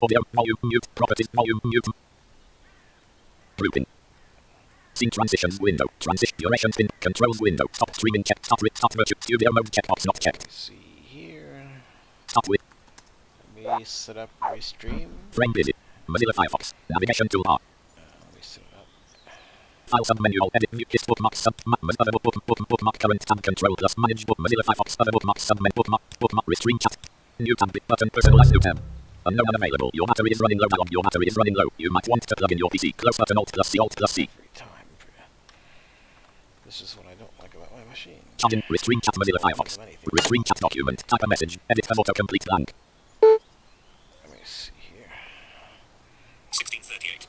Audio volume mute. Properties volume mute. Grouping. Scene transitions window. Transition duration spin. Controls window. Stop streaming check. Stop with stop virtual studio mode checkbox not checked. Let's see here. Stop with. Let me set up restream. Frame busy. Mozilla Firefox. Navigation toolbar. Let me set it up. File submenu all edit view hist bookmark sub other bookmark current tab control plus manage book Mozilla Firefox other bookmark submenu bookmark restream chat. New tab button personalize new tab. Unknown unavailable. Your battery is running low. Dialog. Your battery is running low. You might want to plug in your PC. Close button alt plus C alt plus C. Free time. This is what I don't like about my machine. Charging. Restream chat Mozilla Firefox. Restream chat document. Type a message. Edit as autocomplete blank. Let me see here. 1638.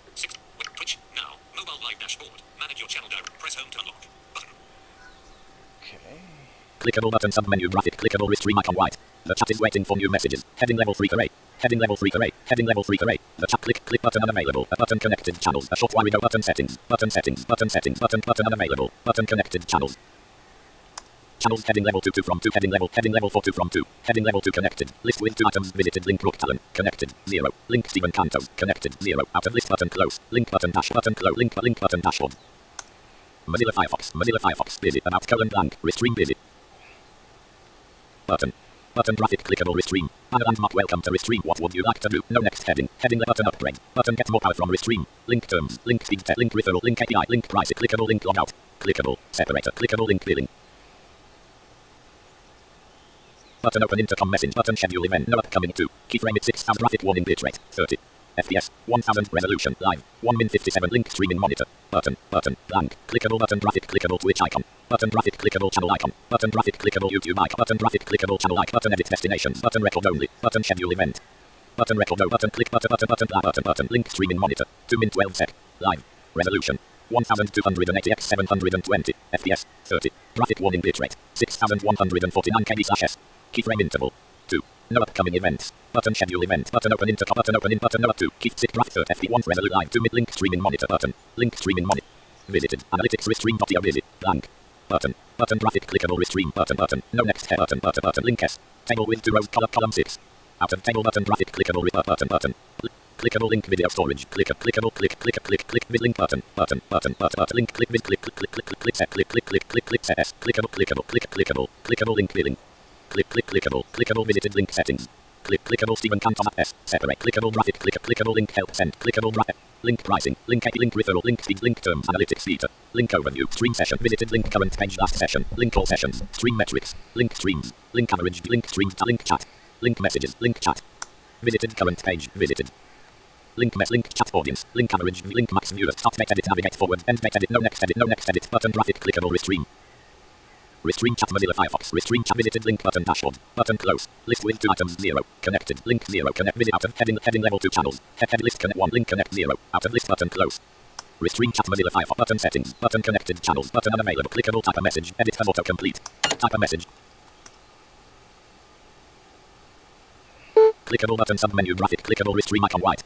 Twitch. Now. Mobile live dashboard. Manage your channel down. Press home to unlock. Button. Okay. Clickable button submenu graphic. Clickable restream icon white. The chat is waiting for new messages. Heading level 3 array. Heading level 3 array. Heading level 3 array. The chat click button unavailable. A button connected channels. A short while ago button settings. Button settings. Button settings. Button unavailable. Button connected channels. Channels heading level 2 from 2 heading level 4 2 from 2 heading level 2 connected list with 2 items visited link Brooke Talon connected 0 link Stephen Canto connected 0 out of list button close link button dash button close link button dashboard Mozilla Firefox busy about colon blank restream busy button graphic clickable restream banner landmark welcome to restream what would you like to do no next heading button upgrade button get more power from restream link terms link speed test link referral link API link price clickable link logout clickable separator clickable link billing button open intercom message button schedule event no upcoming 2 keyframe at 6000 graphic warning bitrate 30 FPS 1000 resolution live 1 min 57 link streaming monitor button blank clickable button graphic clickable Twitch icon button graphic clickable channel icon button graphic clickable YouTube icon button graphic clickable channel icon button edit destinations button record only button schedule event button record no button click button link streaming monitor 2 min 12 sec live resolution 1280 x 720 FPS 30 graphic warning bitrate 6149 kb/s keyframe interval 2 no upcoming events button schedule event button open intercom button open in button no 2 keep sit graphic 30 fp1 resolution live 2 mid link streaming monitor button link streaming monitor visited analytics restream.io busy blank button graphic clickable restream button no next head button link s table with 2 rows column 6 out of table button graphic clickable button clickable link video storage clickable click with link button link click with click set click set s clickable link billing clickable visited link settings clickable Stephen Canton s separate clickable graphic clickable link help send clickable graphic link pricing link referral link speed link terms analytics beta link overview stream session visited link current page last session link all sessions stream metrics link streams link average link stream link chat link messages link chat visited current page visited link chat audience link average link max viewers start date edit navigate forward end date edit no next edit button graphic clickable restream chat Mozilla Firefox restream chat visited link button dashboard button close list with 2 items 0 connected link 0 connect visit out of heading level 2 channels head list connect 1 link connect 0 out of list button close restream chat Mozilla Firefox button settings button connected channels button unavailable clickable type a message edit as autocomplete type a message clickable button submenu graphic clickable restream icon white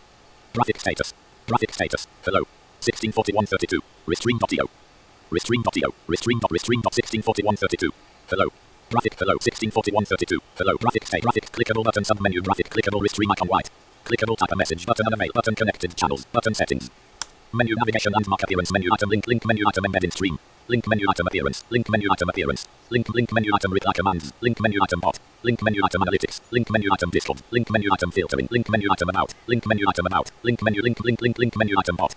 graphic status hello 164132 restream.io Restream.io. Restream.164132. Hello. Graphic hello 164132. Hello graphic state graphic clickable button submenu graphic clickable restream icon white. Clickable type a message button unavailable button connected channels button settings. Menu navigation landmark appearance menu item link menu item embed in stream. Link menu item appearance. Link menu item appearance. Link menu item reply commands. Link menu item bot. Link menu item analytics. Link menu item Discord. Link menu item filtering. Link menu item about. Link menu item about. Link menu link menu item bot.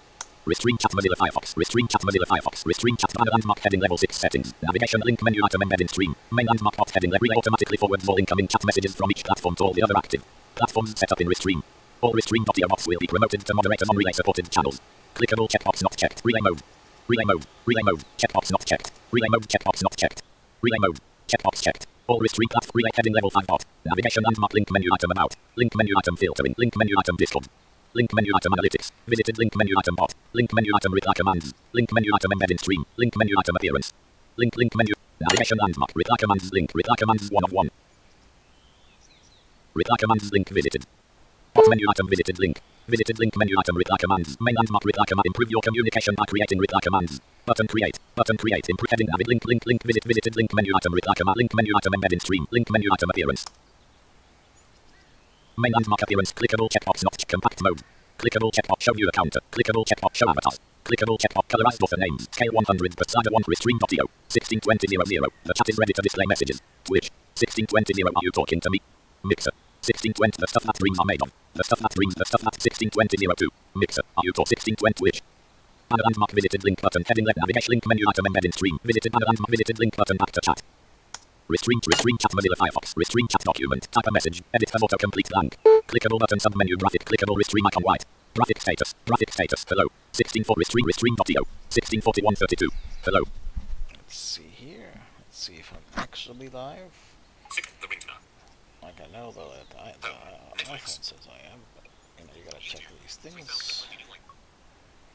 Restream chat Mozilla Firefox. Restream chat Mozilla Firefox. Restream chat banner landmark heading level 6 settings. Navigation link menu item embed in stream. Main landmark bot heading relay automatically forwards all incoming chat messages from each platform to all the other active platforms set up in Restream. All Restream.io bots will be promoted to moderators on relay supported channels. Clickable checkbox not checked. Relay mode. Checkbox not checked. Relay mode checkbox not checked. Relay mode. Checkbox checked. All Restream platform relay heading level 5 bot. Navigation landmark link menu item about. Link menu item filtering. Link menu item Discord. Link menu item analytics. Visited link menu item bot. Link menu item reply commands. Link menu item embed in stream. Link menu item appearance. Link menu. Navigation landmark. Reply commands link. Reply commands 1 of 1. Reply commands link visited. Bot menu item visited link. Visited link menu item reply commands. Main landmark reply command. Improve your communication by creating reply commands. Button create. Improve heading navig link visited link menu item reply command. Link menu item embed in stream. Link menu item appearance. Main landmark appearance. Clickable checkbox not compact mode. Clickable checkbox show viewer counter. Clickable checkbox show avatars. Clickable checkbox colorized author names. Scale 100 per slider 1 restream.io. 162000. The chat is ready to display messages. Twitch. 1620. Are you talking to me? Mixer. 1620. The stuff that dreams are made of. The stuff that dreams. The stuff that 162002. Mixer. Are you talking 1620 Twitch? Banner landmark visited link button. Heading left navigation link menu item embed in stream. Visited banner landmark visited link button back to chat. Restream chat Mozilla Firefox. Restream chat document. Type a message. Edit as autocomplete blank. Clickable button submenu graphic. Clickable restream icon white. Graphic status. Graphic status. Hello. 164 restream.io. 164132. Hello. Let's see here. Let's see if I'm actually live. The ring now. Like I know though that the iPhone says I am, but you know you gotta check these things.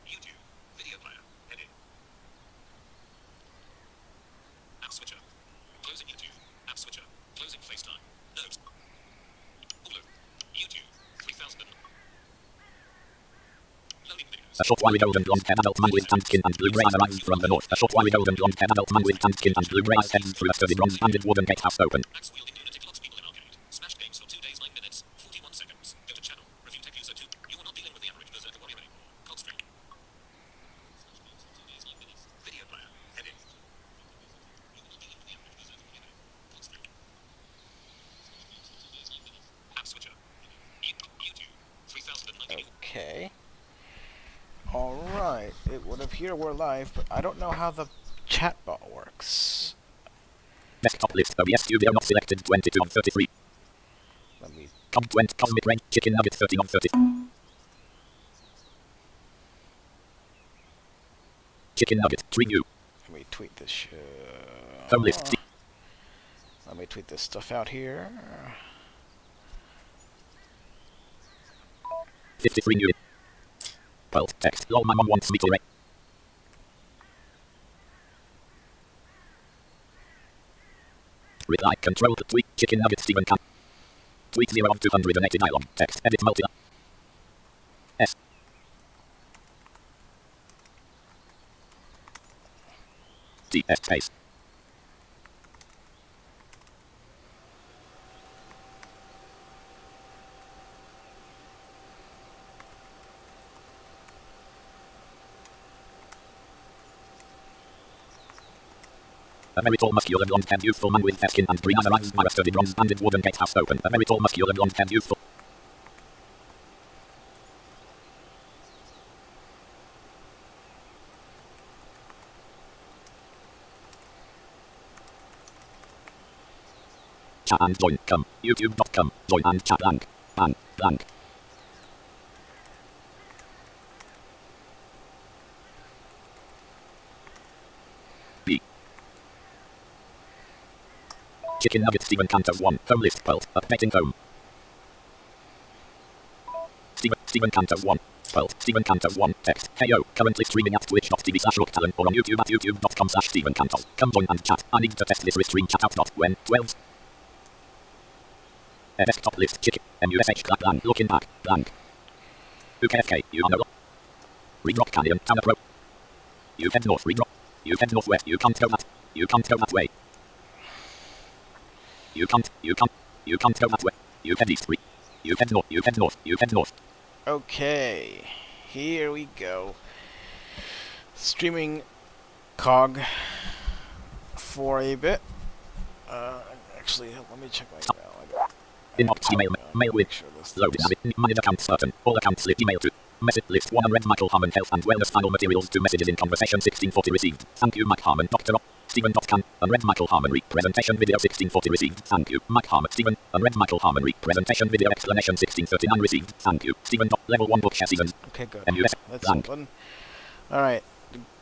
YouTube. Video player. Heading. App switcher. Closing YouTube. App switcher. Closing FaceTime. Notes. Hulu. YouTube. 3000. Loading videos. A short wiry golden blonde haired adult man with tanned skin and blue grey eyes arrives from the north. A short wiry golden blonde haired adult man with tanned skin and blue grey eyes heads through a sturdy bronze banded wooden gatehouse open. Axe wielding lunatic locks people in arcade. Smash games for 2 days, 9 minutes, 41 seconds. Go to channel. Review tech user 2. You are not dealing with the average Berserker warrior anymore. COGG stream. Smash games for 2 days, 9 minutes. Video player. Heading. You are not dealing with the average Berserker warrior anymore. COGG stream. App switcher. YouTube. 3090. Okay. Alright, it would appear we're live, but I don't know how the chatbot works. Desktop list. OBS studio not selected. 22 of 33. Let me COGG 20. Cosmic range. Chicken nugget 13 of 30. Chicken nugget. Tree view. let me tweet this shit. Home list. Let me tweet this stuff out here. 53 new. Pult text. Lol, my mom wants me to rate. Reply. Control. Tweet. Chicken nugget. Steven Camp. Tweet 0 of 280 dialog. Text. Edit multi. S. D. S space. A very tall, muscular, blonde-haired, youthful man with fair skin and green eyes arrives by a sturdy bronze-banded wooden gatehouse open. A very tall, muscular, blonde-haired, youthful. Chat and join. Come. YouTube.com. Join and chat blank. Bang. Blank. B. Chicken nugget Steven Cantor 1. Home list Pult. Updating home. Steven Cantor 1. Pult. Steven Cantor 1. Text. Hey yo. Currently streaming at twitch.tv/rooktalon or on YouTube at youtube.com/Steven Cantor. Come join and chat. I need to test this restream chat out. When 12. A desktop list. Chicken. MUSH clap blank. Looking back. Blank. UKFK. You are no. Redrop Canyon. Town Pro. You head north. Redrop. You head northwest. You can't go that. You can't go that way. You can't go that way. You head east. You head north. You head north. You head north. Okay, here we go. Streaming COGG for a bit. Actually, let me check my email. Inbox email. Mail with. Loaded. Manage account certain. All accounts list. Email to. Message list 1 Red Michael Harmon Health and Wellness Final Materials 2 messages in conversation 1640 received. Thank you Mike Harmon. Dr. Stephen Can. Unread Michael Harmon presentation video 1640 received. Thank you Mike Harmon. Stephen. Unread Michael Harmon presentation video explanation 1639 received. Thank you Stephen. Level 1 book share seasons. Okay, good. MUS. That's Blank. something. Alright,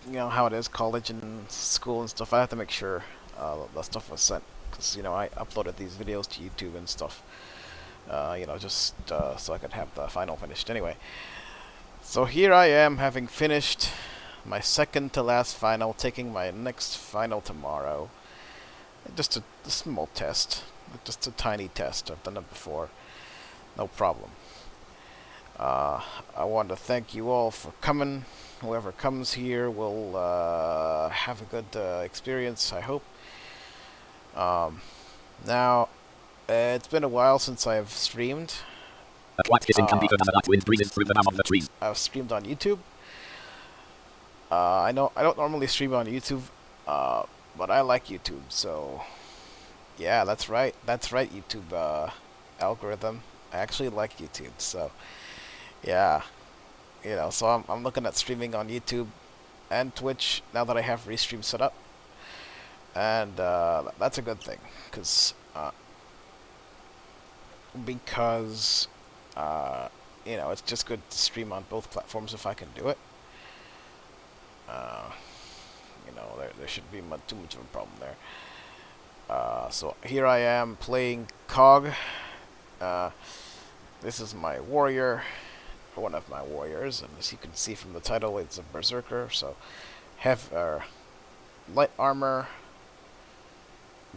you know how it is, college and school and stuff. I have to make sure that stuff was sent. Because, you know, I uploaded these videos to YouTube and stuff. You know, just so I could have the final finished. Anyway. So here I am, having finished my second to last final, taking my next final tomorrow. Just a small test. Just a tiny test. I've done it before. No problem. I want to thank you all for coming. Whoever comes here will have a good experience, I hope. Now, it's been a while since I've streamed. A quiet hissing can be heard as a light wind breezes through the bough of the trees. I've streamed on YouTube. I know I don't normally stream on YouTube, but I like YouTube, so yeah, that's right, YouTube algorithm. I actually like YouTube, so yeah, so I'm looking at streaming on YouTube and Twitch now that I have Restream set up, and that's a good thing, because it's just good to stream on both platforms if I can do it. There shouldn't be too much of a problem there. So here I am playing COGG. This is my warrior, one of my warriors, and as you can see from the title, it's a Berserker. So have light armor,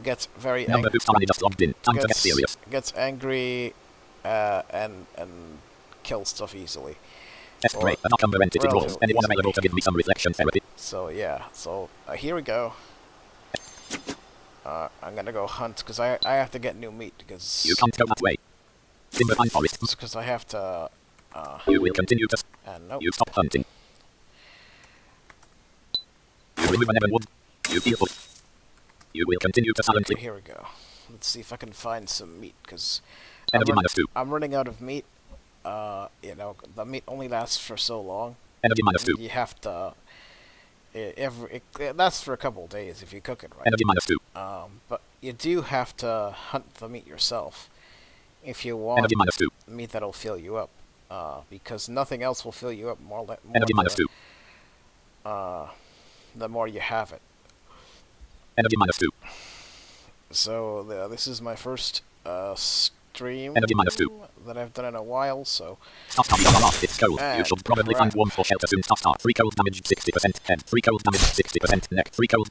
gets very angry, gets angry, and kills stuff easally. Anyone available to give me some reflection therapy? So yeah, here we go. I'm gonna go hunt because I have to get new meat because you can't go that way. Timber pine forest. Because I have to. You will continue to. Nope. You stop hunting. You remove an wood. You feel full. You will continue to silently. Here we go. Let's see if I can find some meat because I'm running out of meat. The meat only lasts for so long. Energy -2. You have to. It lasts for a couple of days if you cook it right. Energy -2. But you do have to hunt the meat yourself if you want Energy -2. meat that'll fill you up. Because nothing else will fill you up more Energy -2. The more you have it. Energy -2. So this is my first stream Energy -2. that I've done in a while, so... It's cold. You should probably find warmth for shelter soon. Start. 3 cold damage 60%. Head. 3 cold damage 60%. Neck. 3 cold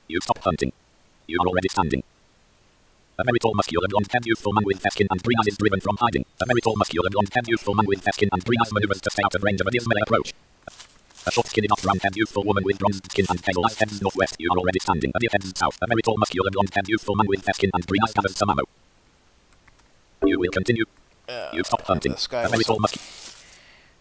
You stop hunting. You are already standing. A very tall muscular blonde-haired youthful man with fair skin and green eyes is driven from hiding. A very tall muscular blonde-haired youthful man with fair skin and green eyes maneuvers to stay out of range of a deer's melee approach. A short skinny dark brown-haired youthful woman with bronzed skin and pale eyes heads northwest. You are already standing. A deer heads south. A very tall muscular blonde-haired youthful man with fair skin and green eyes gathers some ammo. You will continue. You stop hunting. A very tall muscular...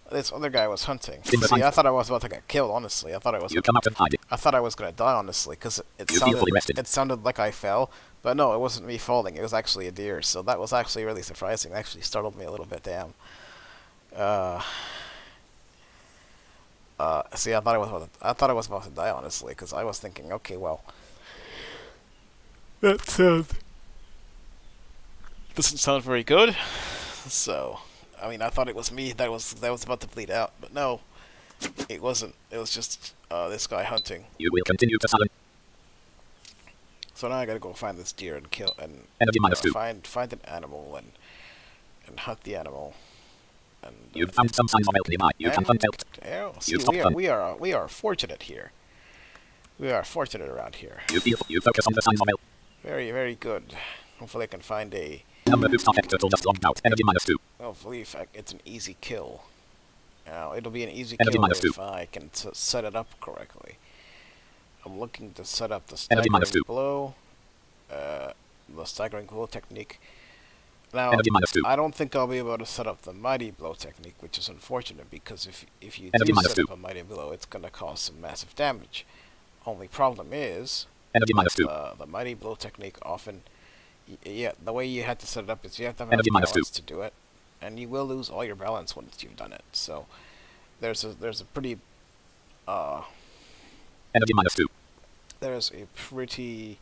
This other guy was hunting. See, I thought I was about to get killed, honestly. I thought I was... You come out of hiding. I thought I was going to die, honestly, because it sounded like I fell. But no, it wasn't me falling. It was actually a deer, so that was actually really surprising. It actually startled me a little bit, damn. See, I thought I was about to die, honestly, because I was thinking, okay, well... That doesn't sound very good. So... I mean, I thought it was me that was about to bleed out, but no, it wasn't. It was just this guy hunting. You will continue to silence. So now I gotta go find this deer and kill and find an animal and hunt the animal. And you've found some signs of elk nearby. You can hunt elk. See, we are fortunate here. We are fortunate around here. You focus on the signs of elk. Very, very good. Hopefully I can find a... Number boost effect total just logged out. Energy -2. Hopefully it's an easy kill. Now, it'll be an easy Energy kill -2. if I can set it up correctly. I'm looking to set up the staggering blow. The staggering blow technique. Now, I don't think I'll be able to set up the mighty blow technique, which is unfortunate because if you do set up a mighty blow, it's going to cause some massive damage. Only problem is the mighty blow technique often... Yeah, the way you had to set it up is you have to have enough balance to do it, and you will lose all your balance once you've done it. So there's a pretty Energy -2. There's a pretty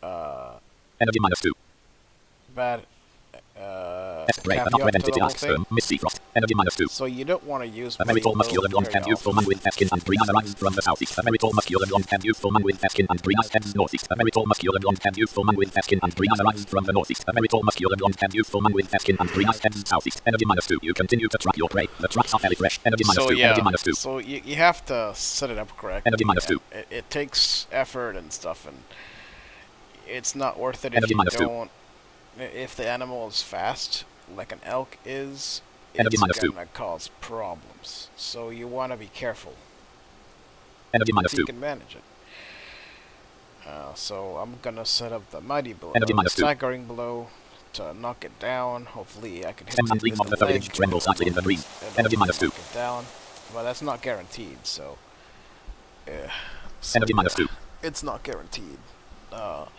Energy -2. Bad Energy -2. So you don't want to use a very tall muscular blonde-haired youthful man with fair skin and green eyes arises from the southeast. A very tall muscular blonde-haired youthful man with fair skin and green eyes heads northeast. A very tall muscular blonde-haired youthful man with fair skin and green eyes arises from the northeast. A very tall muscular blonde-haired youthful man with fair skin and green eyes heads southeast. Energy -2. You continue to track your prey. The tracks are fairly fresh. Energy -2. Yeah, Energy -2. So you have to set it up correctly. Energy -2. It takes effort and stuff, and it's not worth it if Energy you -2. don't. If the animal is fast, like an elk is, Energy it's -2. gonna cause problems. So you want to be careful. Energy If you -2. can manage it. So I'm gonna set up the mighty blow, Energy the -2. staggering blow, to knock it down. Hopefully I can hit Stems and it leaves with of the the foliage leg. tremble slightly in the breeze. and Energy hopefully minus 2. knock it down. But that's not guaranteed, so... Energy minus 2. It's not guaranteed. But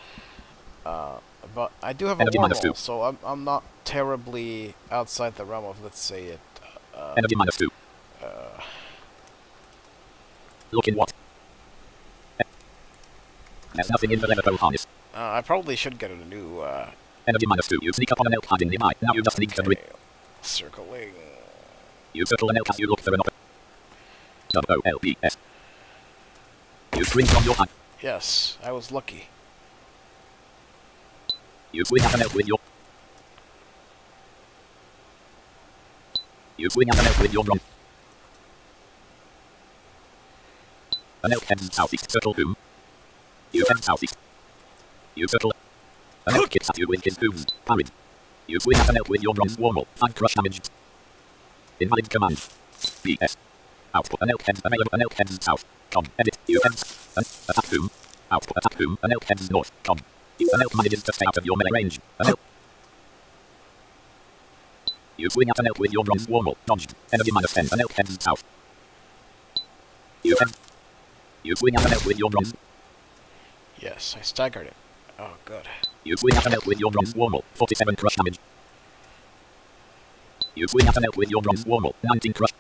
I do have a Energy minus 2. wormhole, so I'm not terribly outside the realm of, let's say, it... Energy minus 2. Look in what? There's nothing in the leather bow harness. I probably should get a new... Energy minus 2. You sneak up on an elk hiding nearby. Now you just need to breathe. circling... You circle an elk as you look for an WOLPS. You scream from your hand. Yes, I was lucky. You swing at an elk with your... You swing at an elk with your drum. An elk heads southeast. Circle whom? You head southeast. You circle. An elk kicks at you with his hooves. Parried. You swing at an elk with your drum's warble. 5 crush damage. Invalid command. PS. Output. An elk heads available. An elk heads south. COGG. Edit. You heads. Attack whom? Output. Attack whom? An elk heads north. COGG. An elk manages to stay out of your melee range. An elk. You swing at an elk with your drum's warble. Dodged. Energy minus 10. An elk heads south. You head. You swing at an elk with your drums. Yes, I staggered it. Oh, good. You swing at an elk with your drums warble. 47 crush damage. You swing at an elk with your drums warble. 19 crush.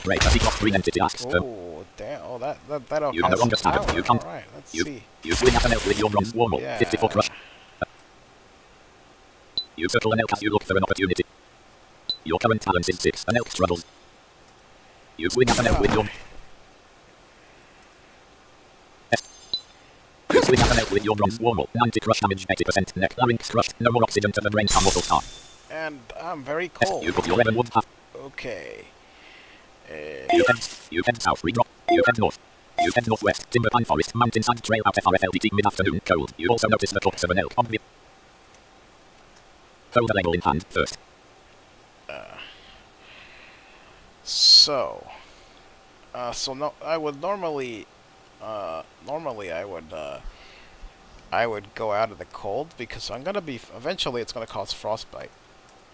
Great, as he got green entity asks. Oh, damn. Oh, that all You no longer stagger. You can't. Alright, let's You, see. you swing at an elk with your drums warble. Yeah. 54 crush. You circle an elk as you look for an opportunity. Your current balance is 6. An elk struggles. You swing at an elk with your... You swing at an elk with your drums warble. 90 crush damage, 80% neck, larynx crushed. No more oxygen to the brain, some mortal star. And I'm very cold. You put your weapon wood half. Okay. You head south, redrop. You head north. You head northwest, timber pine forest, mountainside trail out FRFLDT mid-afternoon, cold. You also notice the corpse of an elk on the... Hold the label in hand first. So no, I would normally I would go out of the cold because I'm gonna be, eventually it's gonna cause frostbite.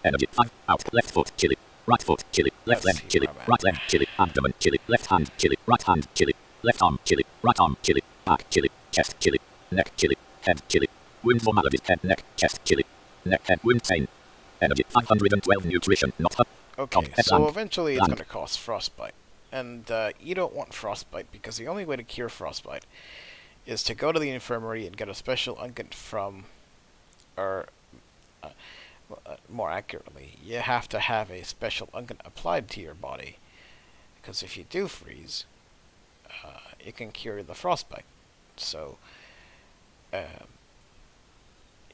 Energy 5, out, left foot, chili, right foot, chili, left leg, chili, right leg, chili, abdomen, chili, left hand, chili, right hand, chili, left arm, chili, right arm, chili, back, chili, chest, chili, neck, chili, head, chili, wound or malady, head, neck, chest, chili, neck, head, wound, pain. Energy 512 nutrition, not her. Okay, so eventually it's gonna cause frostbite. And you don't want frostbite because the only way to cure frostbite is to go to the infirmary and get a special unguent from, or more accurately, you have to have a special unguent applied to your body. Because if you do freeze, it can cure the frostbite. So,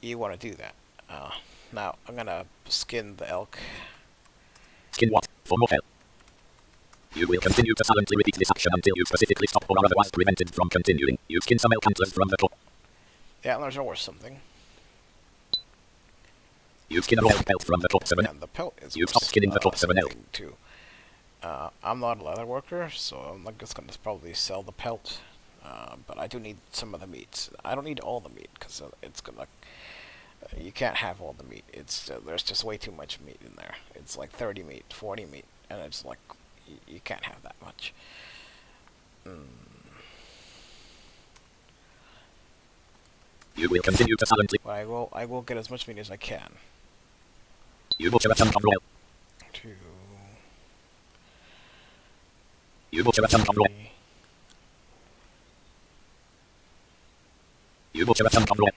you want to do that. Now, I'm gonna skin the elk. Skin what? For more help. You will continue to silently repeat this action until you specifically stop or are otherwise prevented from continuing. You skin some elk antlers from the top. The antlers are worth something. You skin a raw elk pelt from the corpse of an elk. And the pelt is You worth stop skinning the corpse of an elk. something too. I'm not a leather worker, so I'm not just gonna probably sell the pelt. But I do need some of the meat. I don't need all the meat because it's gonna. You can't have all the meat. It's there's just way too much meat in there. It's like 30 meat, 40 meat, and it's like you can't have that much. You will continue to silently. But I will get as much meat as I can. You butcher a chunk of raw elk. Two, You butcher a chunk of raw. three, You butcher a chunk of raw.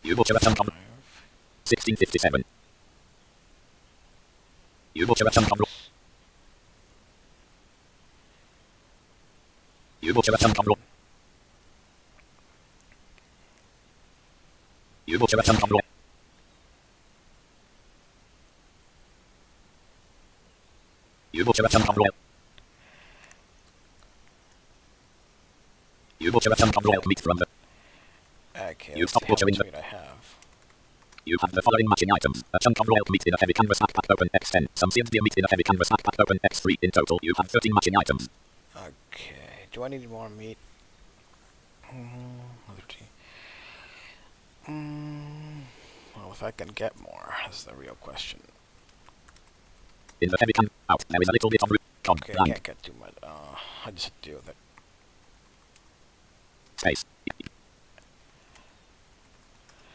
You butcher a chunk of 1657. You butcher a chunk of raw. You butcher a chunk of raw. You butcher a chunk of raw. You butcher a chunk of raw. You butcher a chunk of raw meat from the... Okay, You let's stop see how butchering much the- meat I have. You have the following matching items. A chunk of raw meat in a heavy canvas backpack open X10. Some seared deer meat in a heavy canvas backpack open X3. In total, you have 13 matching items. Okay, do I need more meat? Liberty. Well, if I can get more, that's the real question. In the heavy can, out, there is a little bit of room. COGG, Okay, I blank, can't get too much. I just have to deal with it. space.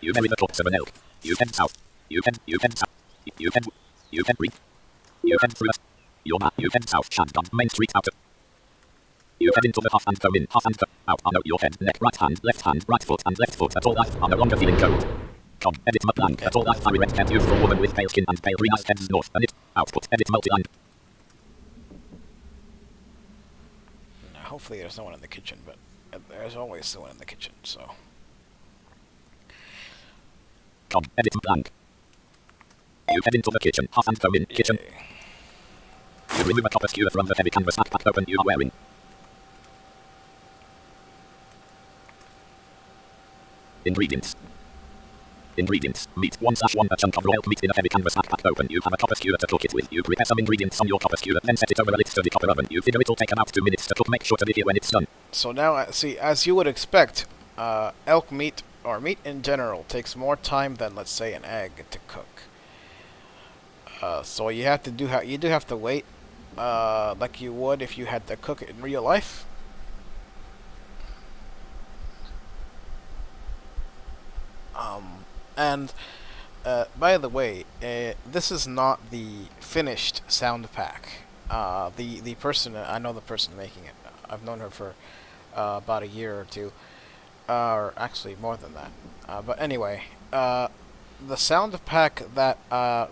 You bury the corpse of an elk. You head south. You head south. You head green. You head through a... You head south, shotgun, main street out. You head into the half and go in, half and go out, on your head, neck, right hand, right foot, and left foot at all life are no longer feeling cold. COGG, edit blank, at all life fiery red head, youthful woman with pale skin and pale green eyes heads north, and it, output, edit multi-line. Now, hopefully there's no one in the kitchen, but there's always someone in the kitchen, so... COGG, edit blank. You head into the kitchen, half and go in, kitchen. Yay. You remove a copper skewer from the heavy canvas backpack open you are wearing. Ingredients. Ingredients. Meat. 1/1. A chunk of raw elk meat in a heavy canvas backpack open. You have a copper skewer to cook it with. You prepare some ingredients on your copper skewer, then set it over a lit sturdy copper oven. You figure it'll take about 2 minutes to cook. Make sure to be here when it's done. So now, see, as you would expect, elk meat, or meat in general, takes more time than, let's say, an egg to cook. So you have to you do have to wait, like you would if you had to cook it in real life. And by the way, this is not the finished sound pack. The person, I know the person making it. I've known her for about a year or two, or actually more than that. But anyway, the sound pack that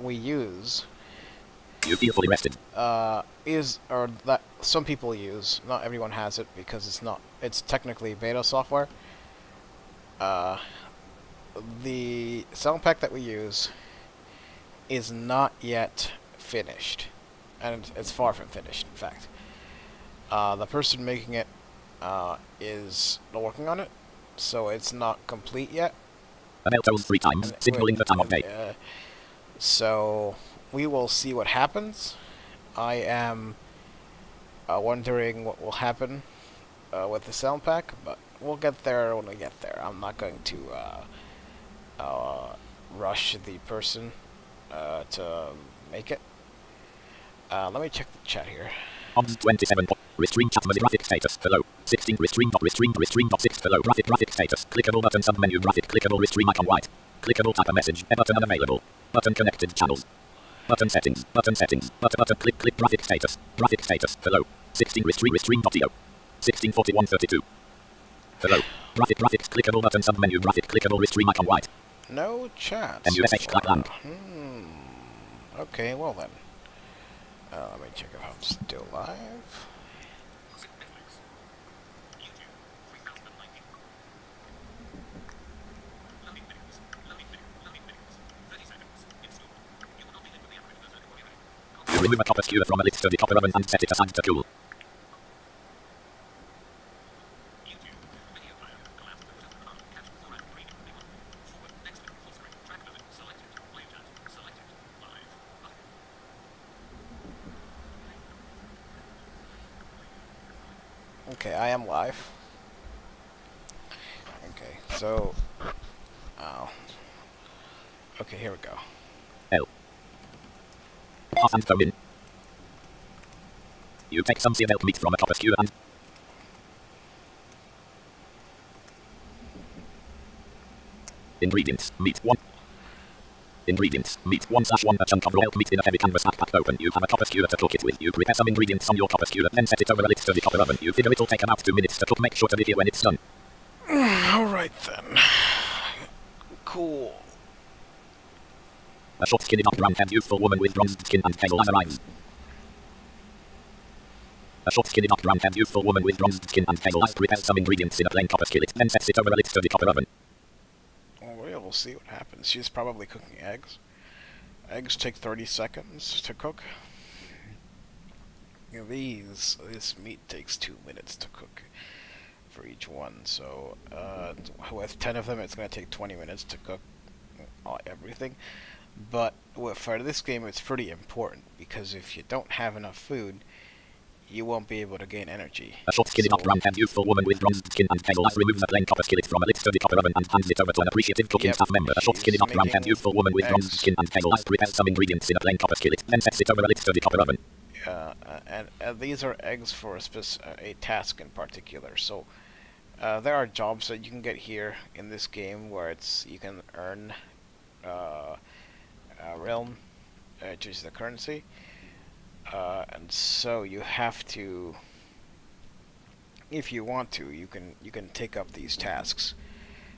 we use You feel fully rested. or that some people use. Not everyone has it because it's technically beta software. The sound pack that we use is not yet finished, and it's far from finished, in fact. The person making it is working on it, so it's not complete yet. A bell tolls 3 times, signaling the time of day. So we will see what happens. I am wondering what will happen with the sound pack, but we'll get there when we get there. I'm not going to rush the person to make it. Let me check the chat here. Odds 27. Restream chat graphic status. Hello. 16. Restream. 6. Hello. Graphic status. Clickable button submenu graphic. Clickable restream icon white. Clickable type a message. A button unavailable. Button connected channels. Button settings. Button settings. Button click graphic status. Graphic status. Hello. 16. Restream.io. 164132. Hello. Graphics. Clickable button submenu graphic. Clickable restream icon white. No chat. MUSH clap blank. Okay, well then. Let me check if I'm still live. You remove a copper skewer from a lit sturdy copper oven and set it aside to cool. Okay, I am live. Okay, so... okay, here we go. L. Half and go in. You take some seared elk meat from a copper skewer and... Ingredients. Meat 1. Ingredients. Meat 1/1. A chunk of raw elk meat in a heavy canvas backpack open. You have a copper skewer to cook it with. You prepare some ingredients on your copper skewer, then set it over a lit sturdy copper oven. You figure it'll take about 2 minutes to cook. Make sure to be here when it's done. Alright then. Cool. A short skinny dark brown haired youthful woman with bronzed skin and hazel as eyes. A short skinny dark brown haired youthful woman with bronzed skin and hazel eyes prepares some ingredients in a plain copper skillet, then sets it over a lit sturdy copper oven. We'll see what happens. She's probably cooking eggs. Eggs take 30 seconds to cook. You know, this meat takes 2 minutes to cook for each one. So with 10 of them, it's going to take 20 minutes to cook everything. But for this game, it's pretty important because if you don't have enough food, you won't be able to gain energy. A short skinny dark brown haired youthful woman with bronzed skin and pale eyes removes a plain copper skillet from a lit sturdy copper oven and hands it over to an appreciative cooking Yep, staff member. A short she's skinny dark brown haired making youthful woman with bronzed eggs. skin and pale eyes prepares some ingredients in a plain copper skillet, then sets it over a lit sturdy copper oven. And these are eggs for a task in particular. So there are jobs that you can get here in this game where you can earn realm, which is the currency, and so you have to, if you want to, you can take up these tasks.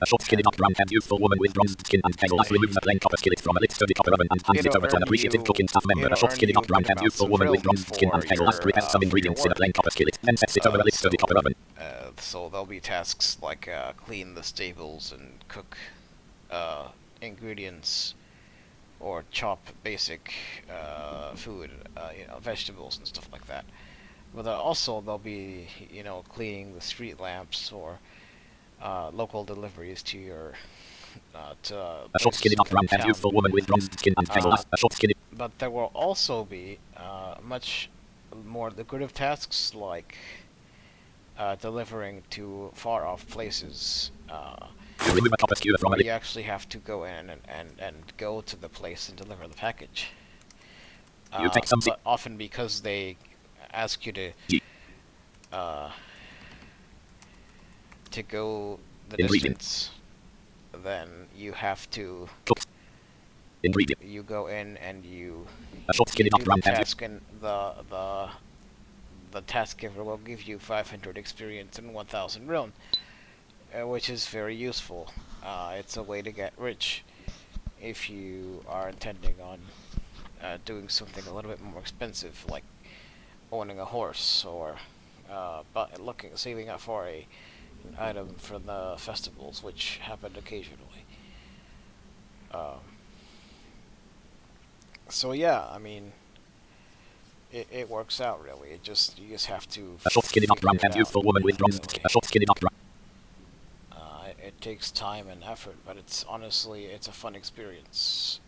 A short skinny dark brown haired youthful woman with bronzed skin and pale eyes removes a plain copper skillet from a lit sturdy copper oven and hands it over to an appreciative cooking staff member. A short skinny dark brown haired youthful woman with bronzed skin and pale eyes prepares some ingredients in a plain copper skillet, then sets it over a lit sturdy copper oven. So there'll be tasks like clean the stables and cook ingredients, or chop basic food, vegetables and stuff like that. But also there'll be, cleaning the street lamps, or local deliveries to your a short skinny dark brown haired youthful woman with bronzed skin and pale eyes. A short skinny. But there will also be much more lucrative tasks like delivering to far off places. You remove a copper skewer from a You lit. actually have to go in and go to the place and deliver the package. You take some. But often because they ask you to go the Ingredient. distance, then you have to. Cooked. Ingredient. You go in and you A short skinny do dark brown the haired. task, and the task giver will give you 500 experience and 1,000 realm, which is very useful. It's a way to get rich if you are intending on doing something a little bit more expensive, like owning a horse, or saving up for an item for the festivals, which happen occasionally. So yeah, I mean, it works out really. You just have to. A short skinny dark brown haired youthful woman with bronzed skin. A short skinny dark brown. It takes time and effort, but it's a fun experience.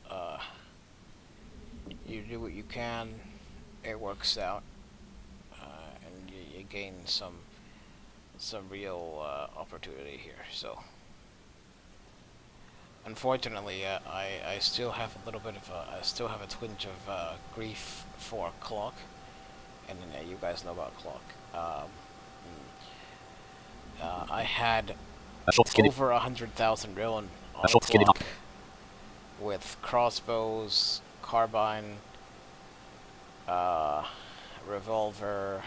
You do what you can, it works out, and you gain some real opportunity here. So, unfortunately, I still have a little bit of I still have a twinge of grief for clock, and you guys know about clock. I had A short skinny. over 100,000 Rillen on A short skinny clock, with crossbows, carbine, revolver,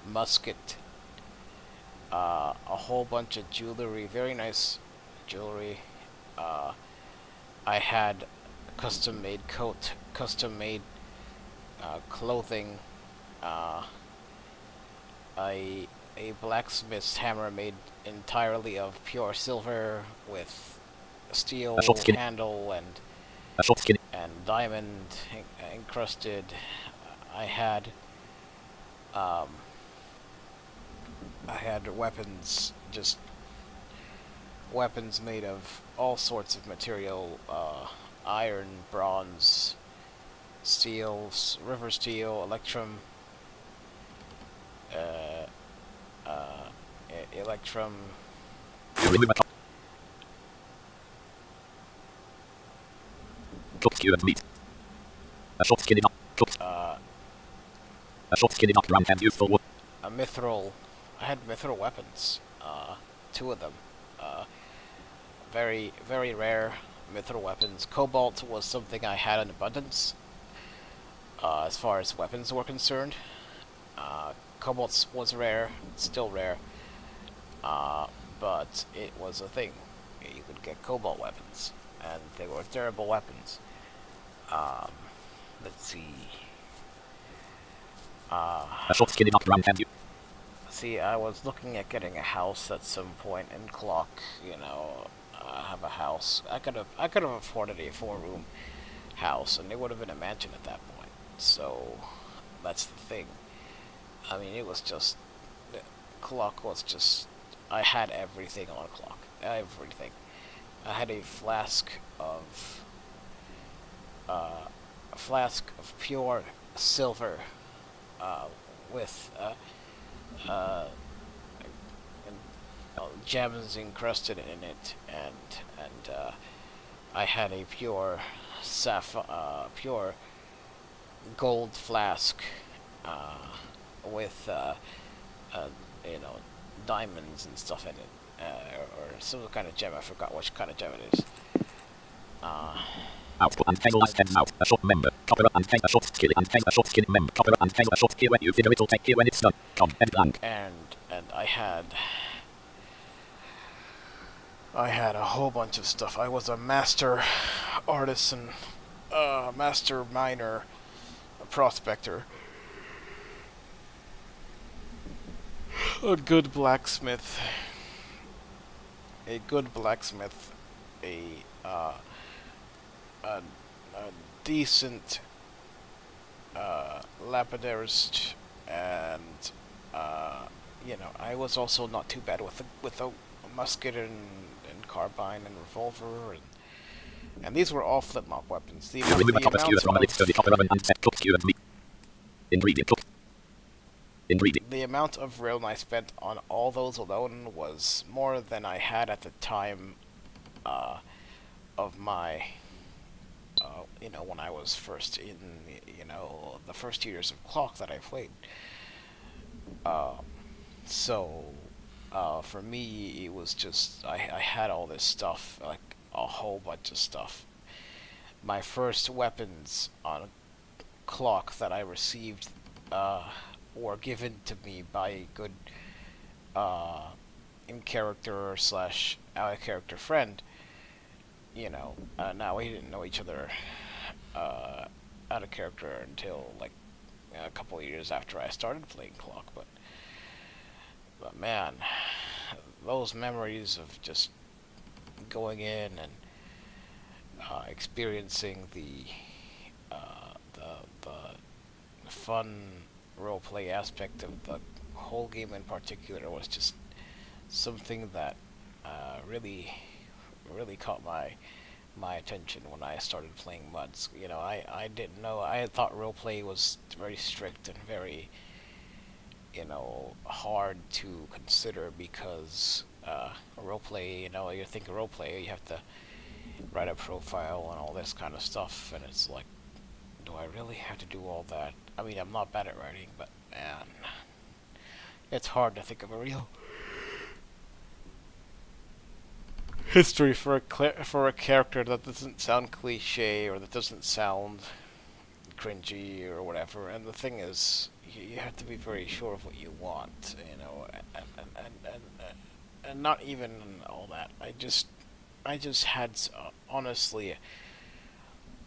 musket, a whole bunch of jewelry, very nice jewelry. I had custom-made coat, custom-made clothing, a blacksmith's hammer made entirely of pure silver with steel handle and A short skinny. diamond encrusted. I had weapons, just weapons made of all sorts of material, iron, bronze, steel, river steel, electrum, electrum. Cooked skewered meat. A short skinny dark. Cooked. A short skinny dark brown haired youthful woman. A mithril. I had mithril weapons. 2 of them. Very, very rare mithril weapons. Cobalt was something I had in abundance. As far as weapons were concerned, cobalt was rare. It's still rare. But it was a thing. You could get cobalt weapons, and they were durable weapons. Let's see. A short skinny dark brown haired. See, I was looking at getting a house at some point in Clock. Have a house. I could have afforded a 4-room house, and it would have been a mansion at that point. So that's the thing. I mean, it was just Clock was just. I had everything on Clock. Everything. I had a flask of pure silver with uh, gems encrusted in it, and I had a pure gold flask with uh, you know, diamonds and stuff in it, or some kind of gem. I forgot which kind of gem it is. Output and table last 10 out. A short member. Copper and a short skill and a short skin member. Copper and a short here when you figure it'll take here when it's done. Com and blank. And I had a whole bunch of stuff. I was a master artisan, master miner, a prospector, a good blacksmith, a decent lapidarist, and I was also not too bad with a musket and carbine and revolver, and these were all flintlock weapons. Remove a copper skewer from a list to the copper oven and set cook skewer and meat. Ingredient cook. Ingredient. The amount of realm I spent on all those alone was more than I had at the time of my, when I was first in, the first years of Clock that I played. For me, it was just, I had all this stuff, like a whole bunch of stuff. My first weapons on Clock that I received were given to me by a good in-character slash out-of-character friend. Now we didn't know each other out of character until like a couple of years after I started playing Clock, but man, those memories of just going in and experiencing the fun roleplay aspect of the whole game in particular was just something that really caught my attention when I started playing MUDs. I didn't know. I had thought roleplay was very strict and very, hard to consider because roleplay, you think of roleplay, you have to write a profile and all this kind of stuff, and it's like, do I really have to do all that? I mean, I'm not bad at writing, but man, it's hard to think of a real history for a character that doesn't sound cliche or that doesn't sound cringy or whatever. And the thing is, you have to be very sure of what you want, and not even all that. I just had honestly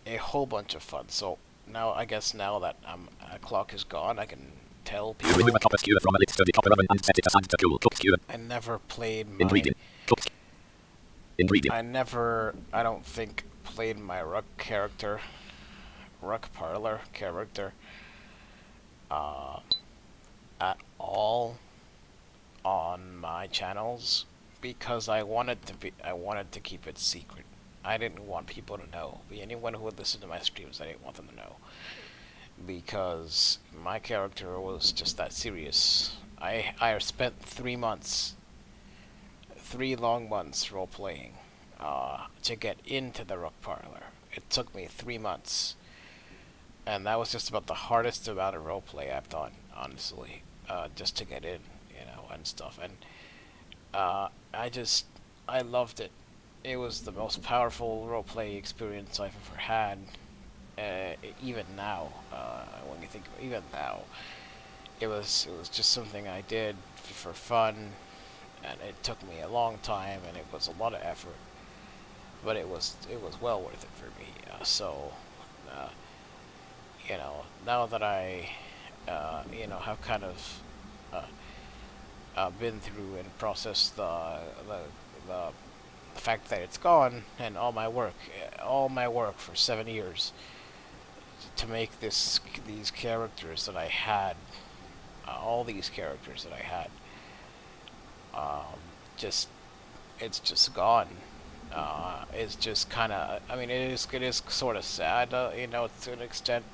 a whole bunch of fun. So now I guess now that Clock is gone, I can tell people. Remove a copper skewer from a list to the copper oven and set it aside to cool. Cook skewer. I never played my. Ingredient. Cook. Ingredient. I don't think, played my Ruck Parlor character, at all on my channels because I wanted to keep it secret. I didn't want people to know. Anyone who would listen to my streams, I didn't want them to know. Because my character was just that serious. I spent 3 months, 3 long months role-playing to get into the Ruck Parlor. It took me 3 months. And that was just about the hardest amount of roleplay I've done, honestly. Just to get in, and stuff. And I loved it. It was the most powerful roleplay experience I've ever had. Even now, when you think of it, even now, it was just something I did for fun, and it took me a long time, and it was a lot of effort, but it was well worth it for me. Now that I, have kind of been through and processed the fact that it's gone, and all my work for 7 years to make these characters that I had, all these characters that I had, it's just gone. It's just kind of, I mean, it is sort of sad, to an extent,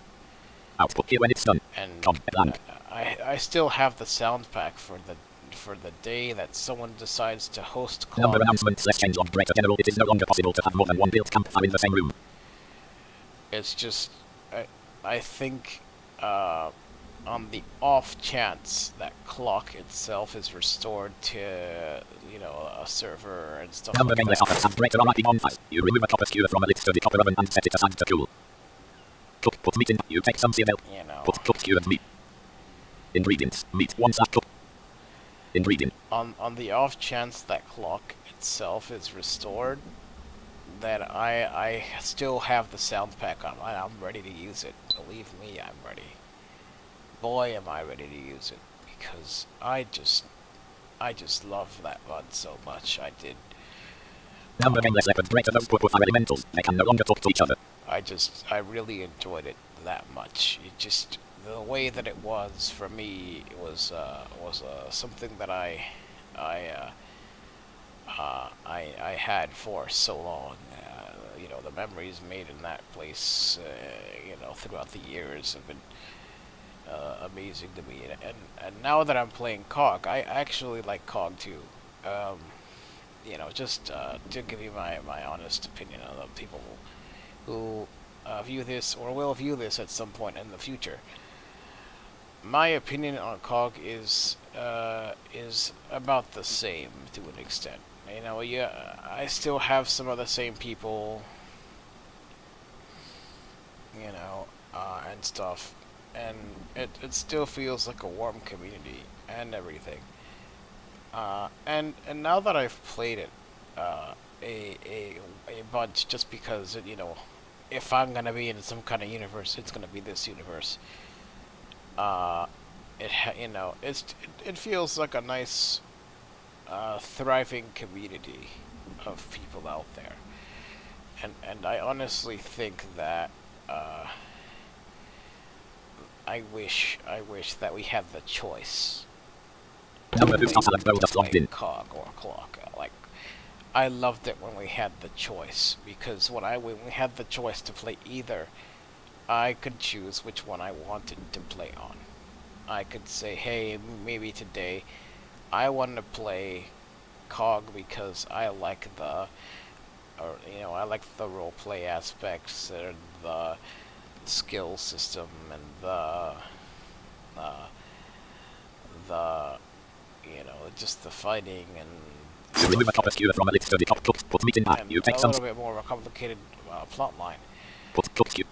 Output here when it's done. And COGG blank. I still have the sound pack for the day that someone decides to host Number COGG. announcements / change log greater general. It is no longer possible to have more than one built campfire in the same room. It's just I think on the off chance that clock itself is restored to a server and stuff Number like gameless that. offers have greater RIP bonfire. You remove a copper skewer from a lit sturdy copper oven and set it aside to cool. Cook. Put meat in. You take some CML. You know, Put cooked skewered meat. Ingredients. Meat 1 / cook. Ingredient. on the off chance that clock itself is restored, that I still have the sound pack on. I'm ready to use it. Believe me, I'm ready. Boy, am I ready to use it, because I just love that one so much. I did. Number gameless leopards greater those poor fire elementals. They can no longer talk to each other. I really enjoyed it that much. It just, the way that it was for me, it was something that I had for so long. The memories made in that place, throughout the years have been amazing to me. And now that I'm playing COG, I actually like COG too. Just to give you my honest opinion on the people who view this or will view this at some point in the future. My opinion on COG is about the same to an extent. I still have some of the same people, and stuff, and it still feels like a warm community and everything. And now that I've played it a bunch, just because if I'm gonna be in some kind of universe, it's gonna be this universe. It feels like a nice, thriving community of people out there, and I honestly think that I wish that we had the choice. Number whose house Alex just logged in. COG or clock. Like, I loved it when we had the choice, because when we had the choice to play either, I could choose which one I wanted to play on. I could say, hey, maybe today I want to play COG because I like the roleplay aspects and the skill system and just the fighting and You remove a copper skewer from a lit sturdy copper. Cook. Put meat in pan. and You a take some. little bit more of a complicated plot line. Put cooked skewer.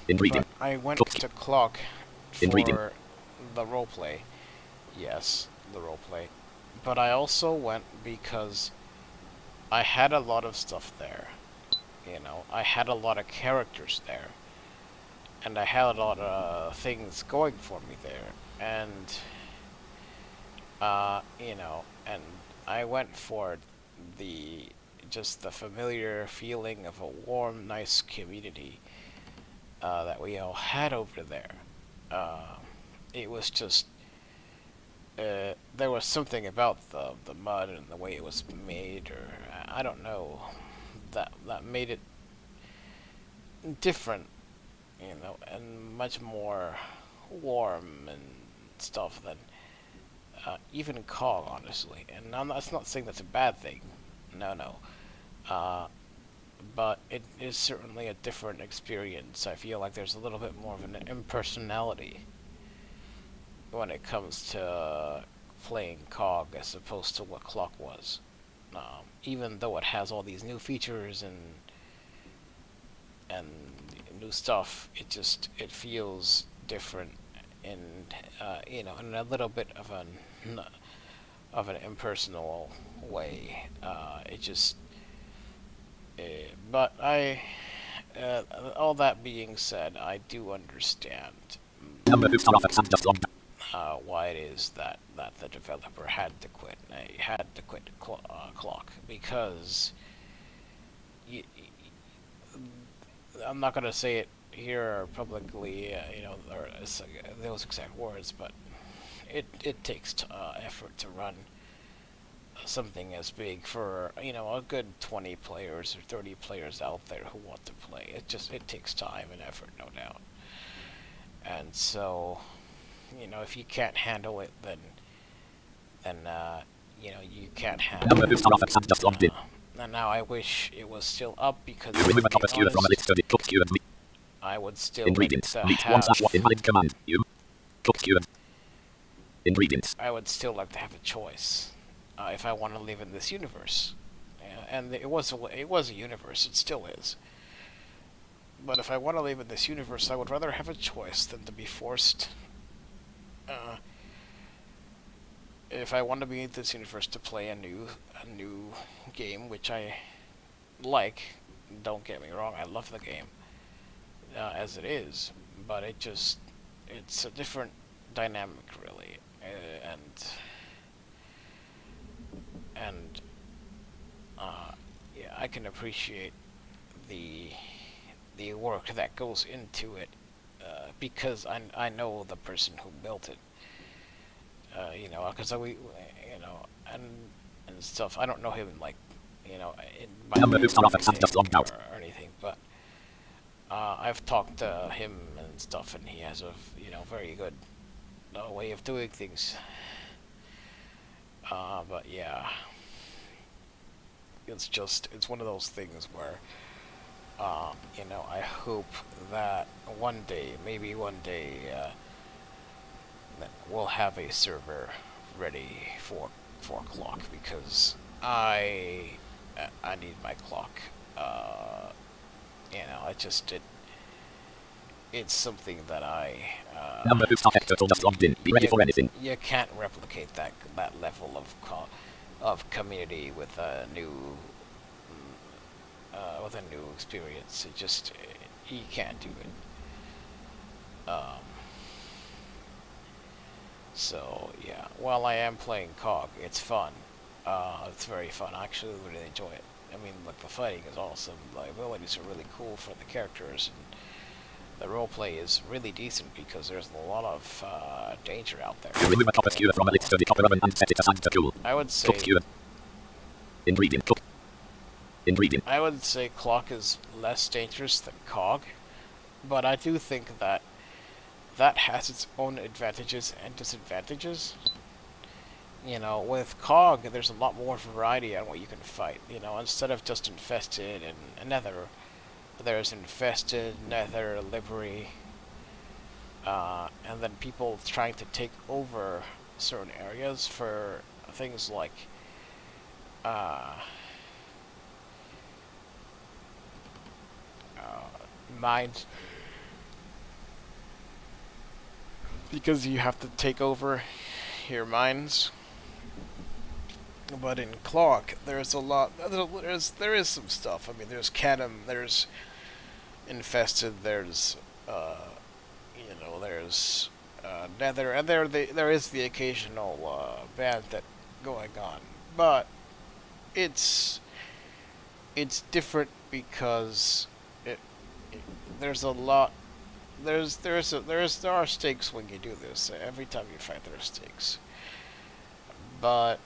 Ingredient. But I went Cooked. to clock Ingredient. for the roleplay. Yes, the roleplay. But I also went because I had a lot of stuff there. I had a lot of characters there. And I had a lot of things going for me there. And, and I went for just the familiar feeling of a warm, nice community that we all had over there. It was just, there was something about the mud and the way it was made, or I don't know, that made it different, and much more warm and stuff than even COG, honestly. And that's not saying that's a bad thing. No. But it is certainly a different experience. I feel like there's a little bit more of an impersonality when it comes to playing COG as opposed to what Clock was. Even though it has all these new features and new stuff, it feels different in in a little bit of an impersonal way. But all that being said, I do understand Number whose star offers have just logged. why it is that the developer had to quit. He had to quit Clock because I'm not gonna say it here publicly, or those exact words, but it takes effort to run something as big for a good 20 players or 30 players out there who want to play. It takes time and effort, no doubt. And so, you know, if you can't handle it, then you know, you can't handle Number it. boost off and just logged in. And now I wish it was still up because, You to remove a be copper skewer from a honest, list to the cook skewered meat. I would still Ingredients. like to Meat 1 have. slash 1 invalid command. You. Cook skewered. Ingredients. I would still like to have a choice if I want to live in this universe. And it was a universe. It still is. But if I want to live in this universe, I would rather have a choice than to be forced. If I want to be in this universe to play a new game, which I like, don't get me wrong, I love the game as it is, but it's a different dynamic, really, and yeah, I can appreciate the work that goes into it because I know the person who built it. You know, because you know, and stuff. I don't know him like, you know, by Number name boost off and just logged out. or anything, but I've talked to him and stuff, and he has a very good way of doing things. But yeah, it's one of those things where you know, I hope that maybe one day, that we'll have a server ready for clock because I need my clock. You know, it's something that I Number boost off Hector just logged in. Be ready for anything. you can't replicate that level of community with a new experience. You can't do it. So yeah, while I am playing COG, it's fun. It's very fun. I actually really enjoy it. I mean, like, the fighting is awesome. The abilities are really cool for the characters, and the roleplay is really decent because there's a lot of danger out there. Remove a copper skewer from a list to the copper oven and set it aside to cool. I would say Cook skewer. Ingredient. Cook. Ingredient. I would say clock is less dangerous than COG, but I do think that has its own advantages and disadvantages. You know, with COG, there's a lot more variety on what you can fight. You know, instead of just infested and nether, there's infested, nether, livery, and then people trying to take over certain areas for things like mines, because you have to take over your mines. But in Clock, there's a lot. There is some stuff. I mean, there's Cadam, there's Infested, there's you know, there's Nether, and there is the occasional bandit going on. But it's different because there's a lot. There are stakes when you do this. Every time you fight, there are stakes. But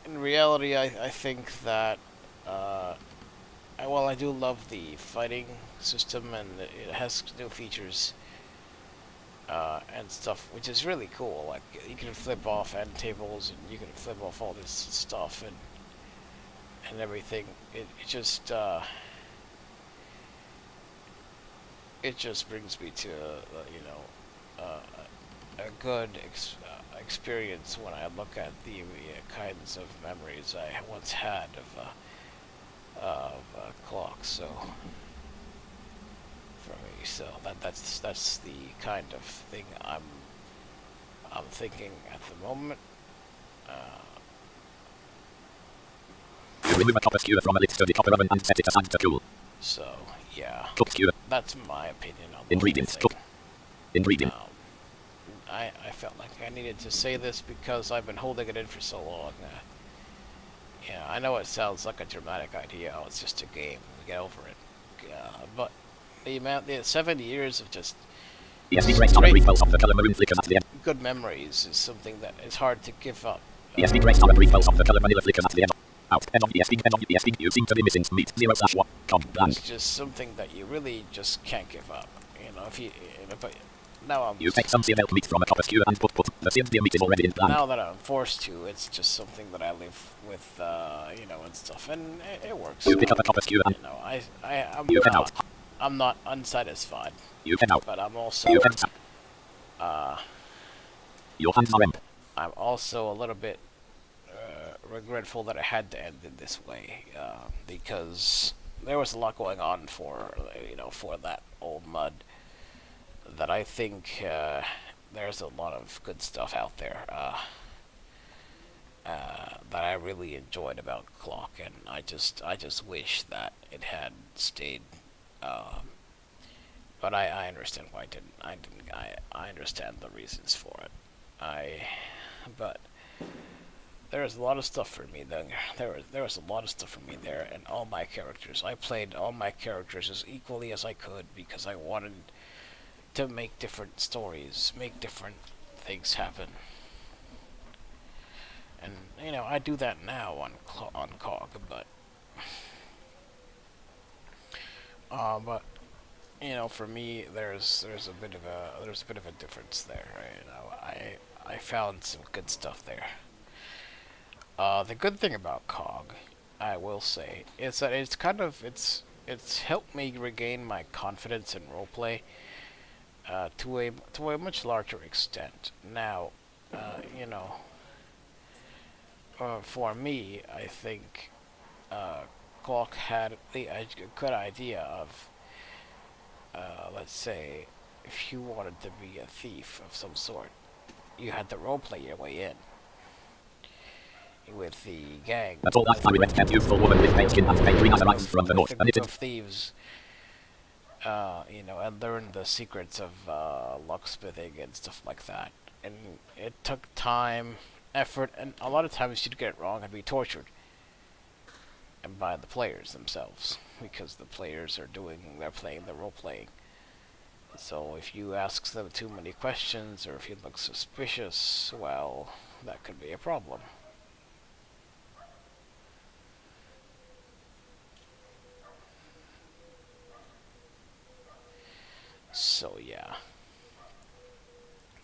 in reality, I think that while I do love the fighting system and it has new features and stuff, which is really cool. Like, you can flip off end tables and you can flip off all this stuff and everything. It just brings me to you know, a good experience when I look at the kinds of memories I once had of clocks. So for me, so that's the kind of thing I'm thinking at the moment. Remove a copper skewer from a lid to the copper oven and set it aside to cool. So yeah, Cook skewer. that's my opinion on the Ingredients. whole Cook. thing. Ingredient. I felt like I needed to say this because I've been holding it in for so long. Yeah, I know it sounds like a dramatic idea. Oh, it's just a game. Get over it. But the 7 years of just ESD grace tower brief pulse of the color maroon flickers at the end. good memories is something that is hard to give up. ESD grace tower brief pulse of the color vanilla flickers at the end. Out. End of ESD. End of ESD. You seem to be missing meat. 0/1. Com. Blank. It's just something that you really just can't give up. You know, if you know, but now I'm You take some seared elk meat from a copper skewer and put the seared deer meat is already in blank. now that I'm forced to, it's just something that I live with, you know, and stuff, and it works. You pick up a copper skewer and You know, you head out. I'm not unsatisfied, You head out. but I'm also You head out. Your hands are empty. I'm also a little bit regretful that it had to end in this way, because there was a lot going on for, you know, for that old mud, that I think there's a lot of good stuff out there that I really enjoyed about Clock, and I just wish that it had stayed. But I understand why it didn't. I understand the reasons for it. But there was a lot of stuff for me there. There was a lot of stuff for me there, and all my characters. I played all my characters as equally as I could because I wanted to make different stories, make different things happen. And you know, I do that now on COGG, but you know, for me, there's a bit of a difference there. You know, I found some good stuff there. The good thing about COGG, I will say, is that it's helped me regain my confidence in roleplay to a much larger extent. Now, you know, for me, I think COGG had a good idea of, let's say, if you wanted to be a thief of some sort, you had to roleplay your way in with the gang. That's all that fiery red-haired youthful woman with pale skin and pale green eyes arrives from the north, and it of is thieves, you know, and learn the secrets of locksmithing and stuff like that. And it took time, effort, and a lot of times you'd get it wrong and be tortured, and by the players themselves, because the players are playing the role playing. So if you ask them too many questions, or if you look suspicious, well, that could be a problem. So yeah.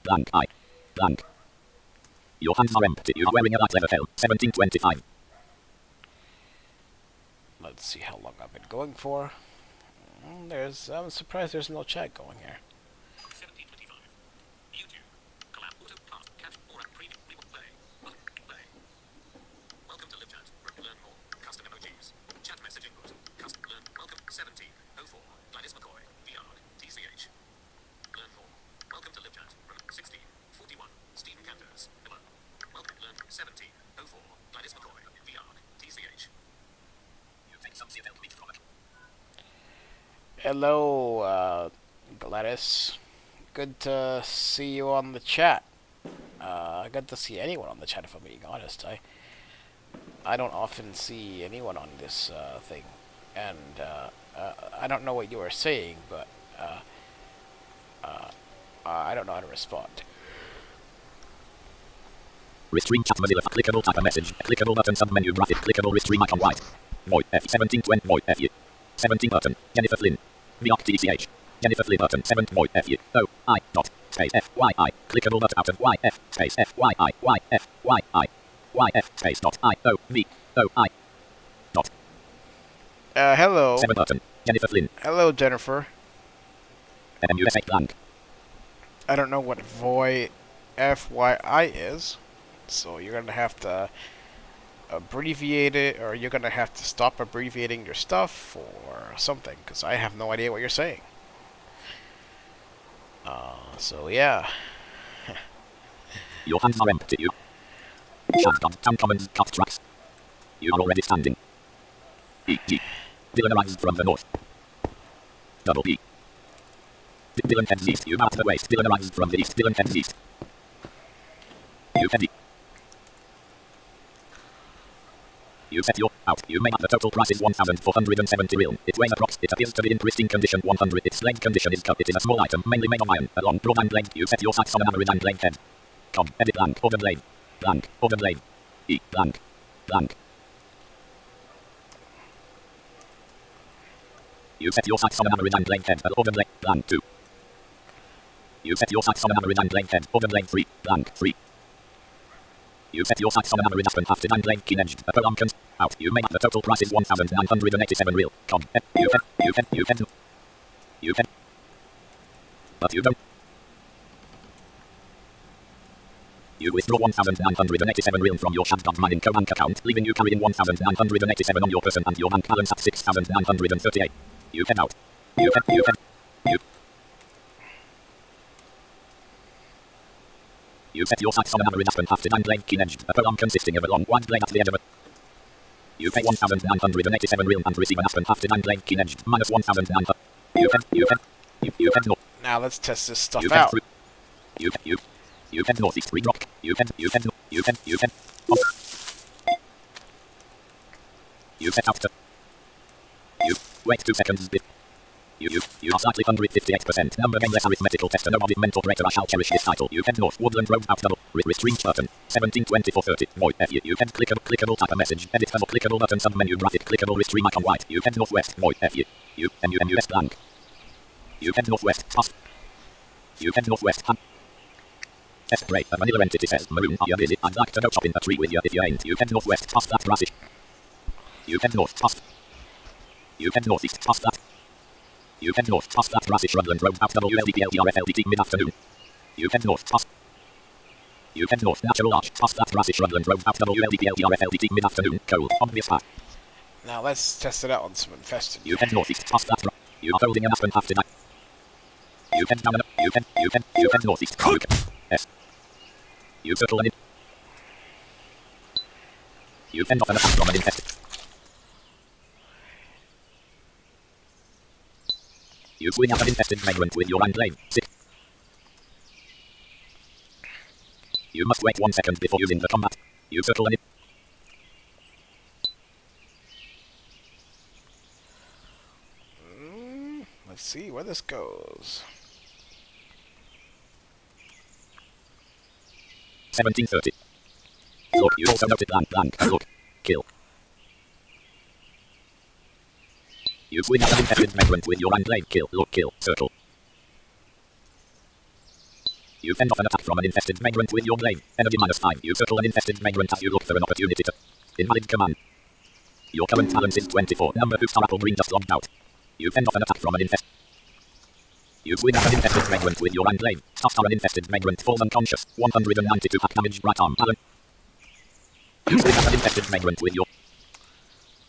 blank eye. Blank. Your hands are empty. You are wearing a light leather helm. 1725. Let's see how long I've been going for. I'm surprised there's no chat going here. 1725. YouTube. Collab auto pass catch or at preview. We will play. Play. Welcome to LiveChat. Learn more. Custom emojis. Chat message input. Custom learn. Welcome 1704. Gladys McCoy. VR. TCH. Learn more. Welcome to LiveChat. 1641. Stephen Canders. Hello. Welcome. Learn 1704. Gladys McCoy. VR. TCH. You think some CFL meet from it. Hello, Gladys. Good to see you on the chat. Good to see anyone on the chat, if I'm being honest. I don't often see anyone on this thing, and I don't know what you are saying, but I don't know how to respond. Restream chat Mozilla. Clickable type a message. Clickable button submenu graphic. Clickable restream icon white. Void F1720 Void FU. 17 button. Jennifer Flynn. VOC TCH. Jennifer Flynn button 7 Void FU. O I dot space FYI. Clickable button out of YF space FYI YF YI YF space dot I O V O I dot. Hello. 7 button. Jennifer Flynn. Hello, Jennifer. MUSA blank. I don't know what Voy FYI is, so you're gonna have to abbreviate it, or you're gonna have to stop abbreviating your stuff or something, because I have no idea what you're saying. So yeah. Your hands are empty. You. Town commons cut tracks. You are already standing. E.G. Dylan arrives from the north. Double E. Dylan heads east. You bow at the waist. Dylan arrives from the east. Dylan heads east. You head east. You set your out. You may have the total price is 1,470 real. It weighs approx. It appears to be in pristine condition 100. Its blade condition is cut. It is a small item, mainly made of iron. A long broad iron blade. You set your sights on an average iron blade head. COGG. Edit blank. Order blade. Blank. Order blade. E. Blank. Blank. You set your sights on an average iron blade head. Order blade. Blank 2. You set your sights on an average and blade head. Other blade 3. Blank 3. You set your sights on an average aspen hafted and blade keen edged. A prolonged out. You may have the total price is 1,987 real. COGG. You can. But you don't. You withdraw 1,987 real from your COGG mining bank account, leaving you carrying 1,987 on your person and your bank balance at 6,938. You head out. You. You set your sights on an average aspen hafted and blade keen edged, a prolonged consisting of a long wide blade at the edge of it. You pay 1,987 real and receive an aspen hafted and blade keen edged, minus 1,900. You head north. Now let's test this stuff out. You head northeast 3 rock. You head. You set out to. You wait 2 seconds. You are slightly 158%. Number game less arithmetical test. No audit mental greater. I shall cherish this title. You head north. Woodland Road out double. Restream button. 172430. Void. You head clickable type a message. Edit for clickable button. Sub menu graphic. Clickable restream icon white. You head northwest. Void. You MUS blank. You head northwest. Past. You head northwest. Great. A vanilla entity says, Maroon, are you busy? I'd like to go chop in a tree with you if you ain't. You head northwest past that grassy. You head north past. You head northeast past that. You head north past that grassy shrubland road out WLDPLDRFLDT mid-afternoon. You head north past. You head north natural arch past that grassy shrubland road out WLDPLDRFLDT mid-afternoon. Cold. Obvious path. Now let's test it out on some infested. You head northeast past that. You are holding an aspen hafted. You head down and you head northeast. S. You circle an. You fend off an attack from an infested. You swing at an infested vagrant with your hand blade. 6. You must wait 1 second before using the combat. You circle an. Let's see where this goes. 1730. Look, you also noted blank. Look. Kill. You swing at an infested vagrant with your hand blade. Kill. Look. Kill. Circle. You fend off an attack from an infested vagrant with your blade. Energy -5. You circle an infested vagrant as you look for an opportunity to. Invalid command. Your current balance is 24. Number who star apple green just logged out. You fend off an attack from an infested. You swing at an infested vagrant with your hand blade. Star an infested vagrant falls unconscious. 192 hack damage right arm. Alan. You swing at an infested vagrant with your.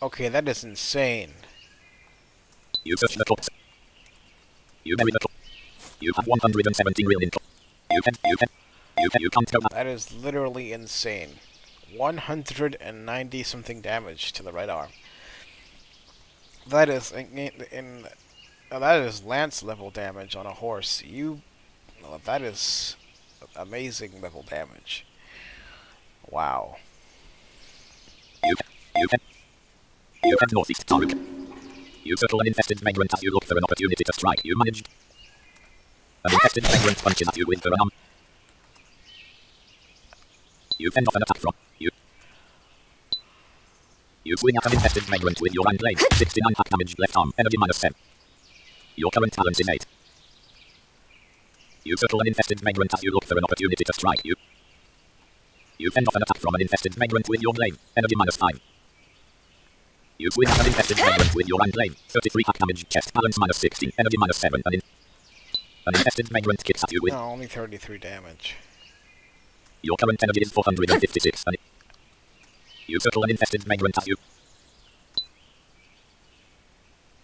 Okay, that is insane. You search the corpse. You bury the corpse. You have 117 real in. You can't go back. That is literally insane. 190 something damage to the right arm. That is that is lance level damage on a horse. That is amazing level damage. Wow. You head northeast, Tarek. You circle an infested vagrant as you look for an opportunity to strike. You managed. An infested vagrant punches at you with the arm. You fend off an attack from you. You swing at an infested vagrant with your hand blade. 69 hack damage left arm. Energy -10. Your current balance is 8. You circle an infested vagrant as you look for an opportunity to strike. You fend off an attack from an infested vagrant with your blade. Energy -5. You swing at an infested vagrant with your hand blade. 33 hack damage. Chest balance -16. Energy -7. An infested vagrant kicks at you with. No, only 33 damage. Your current energy is 456. You circle an infested vagrant as you.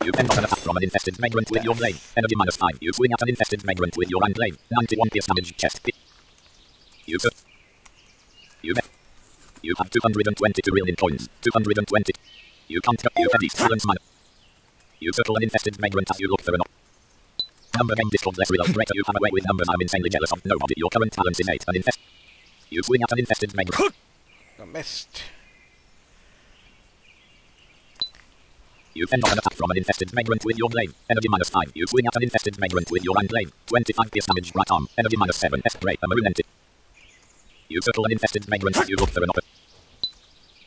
You fend off an attack from an infested vagrant with your blade. Energy -5. You swing at an infested vagrant with your hand blade. 91 pierce damage. Chest. You have 222 real in coins. 220. You can't go. You head east. Balance -. You circle an infested vagrant as you look for an. Number game Discord less result greater. You have a way with numbers. I'm insanely jealous of nobody. Your current balance is 8. An infest. You swing at an infested vagrant. I missed. You fend off an attack from an infested vagrant with your blade. Energy -5. You swing at an infested vagrant with your hand blade. 25 pierce damage right arm. Energy -7. Spray. A maroon entity. You circle an infested vagrant as you look for an opportunity.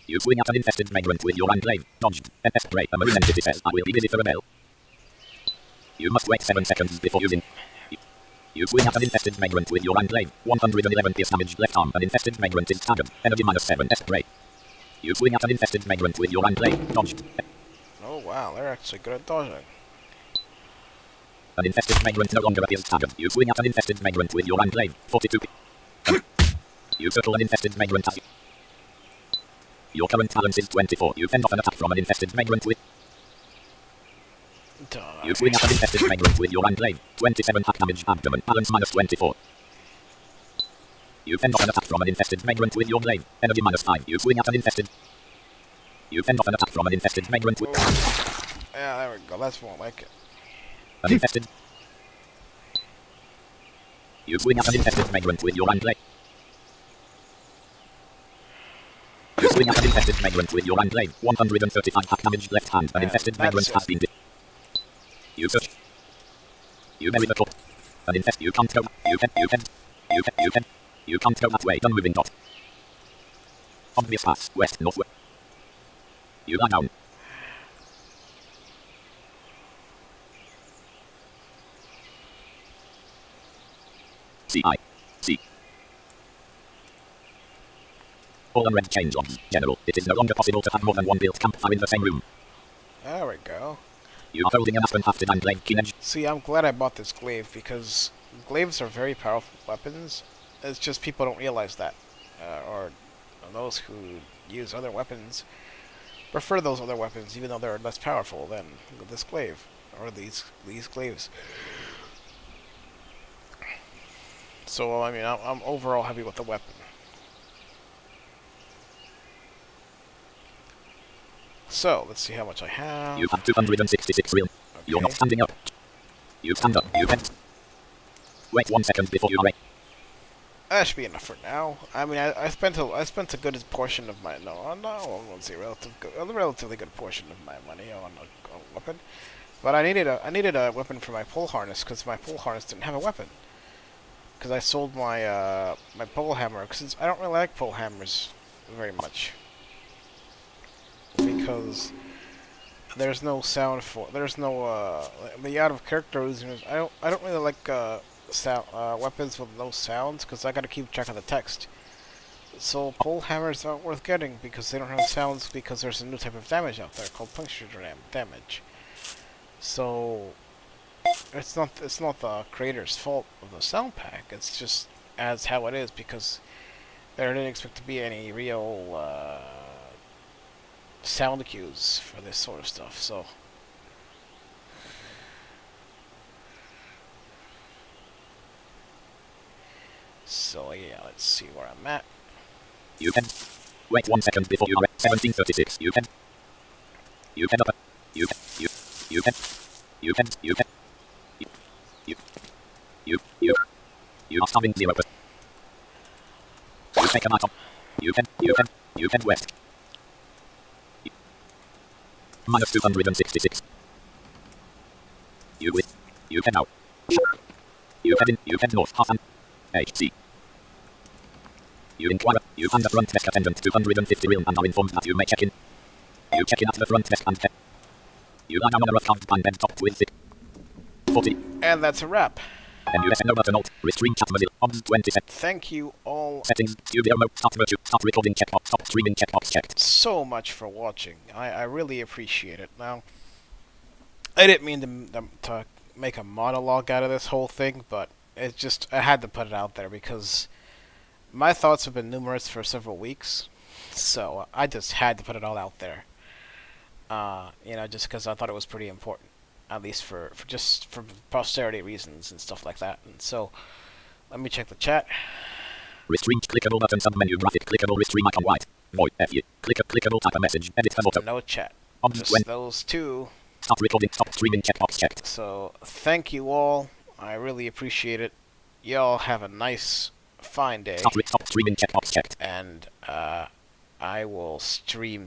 You swing at an infested vagrant with your hand blade. Dodged. Spray. A maroon entity says, I will be busy for a bell. You must wait 7 seconds before using. You swing at an infested vagrant with your enclave. 111 pierce damage left arm. An infested vagrant is tagged. Energy -7 spray. You swing at an infested vagrant with your enclave. Dodged. Oh wow, they're actually good at dodging. An infested vagrant no longer appears tagged. You swing at an infested vagrant with your enclave. 42 You circle an infested vagrant as you. Your current balance is 24. You fend off an attack from an infested vagrant with. You swing at an infested vagrant with your enclave. 27 hack damage abdomen. Balance -24. You fend off an attack from an infested vagrant with your glaive. Energy -5. You swing at an infested. You fend off an attack from an infested vagrant with. Yeah, there we go. That's more like it. An infested. You swing at an infested vagrant with your enclave. You swing at an infested vagrant with your enclave. 135 hack damage left hand. An infested vagrant has been. You search. You bury the corpse. An infest. You can't go. You can. You can't go that way. Done moving dot. Obvious path. West, northwest. You lie down. C. All unread change logs. General. It is no longer possible to have more than one built campfire in the same room. There we go. You are holding an aspen-hafted enclave keenedge. See, I'm glad I bought this glaive because glaives are very powerful weapons. It's just people don't realize that, or those who use other weapons prefer those other weapons, even though they're less powerful than this glaive or these glaives. So I mean, I'm overall happy with the weapon. So let's see how much I have. You have 266 real. Okay. You're not standing up. You stand up. You head. Wait 1 second before you are. That should be enough for now. I mean, I spent a good portion of my I won't say a relatively good portion of my money on a weapon, but I needed a weapon for my pole harness because my pole harness didn't have a weapon. Because I sold my my pole hammer because I don't really like pole hammers very much because there's no sound for the out of character reasons. I don't really like sound weapons with no sounds because I gotta keep track of the text. So pole hammers aren't worth getting because they don't have sounds because there's a new type of damage out there called puncture damage. So it's not the creator's fault of the sound pack. It's just as how it is because there didn't expect to be any real sound cues for this sort of stuff. So yeah, let's see where I'm at. You can wait 1 second before you are at 1736. You can up. You are starving 0%. You take a item. You can west. Minus 266. You can out. You head north half an HC. You inquire. You find the front desk attendant 250 real and are informed that you may check in. You check in at the front desk and head. You lie down on a rough carved pine bed topped with thick 40. And that's a wrap. MUSN button alt. Restream chat Mozilla. OBS 27. Thank you all. Settings. Studio mode. Start virtue. Start recording checkbox. Stop streaming checkbox checked. So much for watching. I really appreciate it. Now, I didn't mean to make a monologue out of this whole thing, but it just I had to put it out there because my thoughts have been numerous for several weeks. So I just had to put it all out there. Just because I thought it was pretty important. At least for posterity reasons and stuff like that. And so, let me check the chat. Restream clickable button submenu graphic clickable restream icon white. Void FU. Clickable type a message. Edit photo. No chat. Just those two. Stop recording. Stop streaming checkbox checked. So, thank you all. I really appreciate it. Y'all have a nice, fine day. Stop streaming checkbox checked. And I will stream